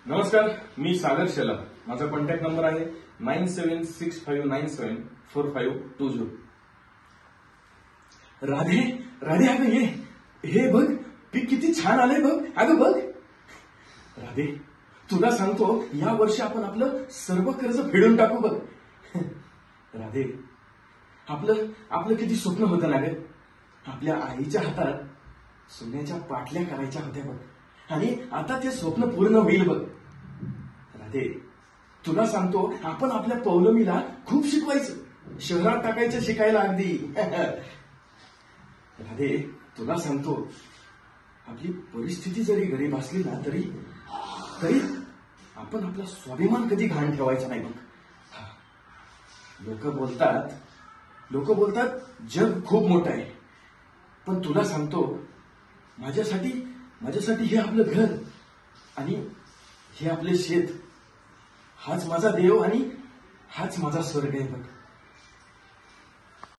नमस्कार, मी सागर शेला. माझा कॉन्टॅक्ट नंबर आहे 9765974520. राधे राधे अगं हे बघ, पीक किती छान आलंय बघ. अगं बघ राधे, तुला सांगतो या वर्षी आपण आपलं सर्व कर्ज फेडून टाकू बघ. राधे, आपलं किती स्वप्न होतं ना ग. आपल्या आईच्या हातात सोन्याच्या पाटल्या करायच्या होत्या बघ, आणि आता ते स्वप्न पूर्ण होईल बघ. राधे, तुला सांगतो आपण आपल्या पौलमीला खूप शिकवायचं, शहरात टाकायचं शिकायला अगदी. राधे, तुला सांगतो आपली परिस्थिती जरी गरीब असली ना तरी आपण आपला स्वाभिमान कधी घाण ठेवायचा नाही बघ. लोक बोलतात जग खूप मोठं आहे, पण तुला सांगतो माझ्यासाठी हे आपलं घर आणि हे आपले शेत, हाच माझा देव आणि हाच माझा स्वर्ग आहे बघ.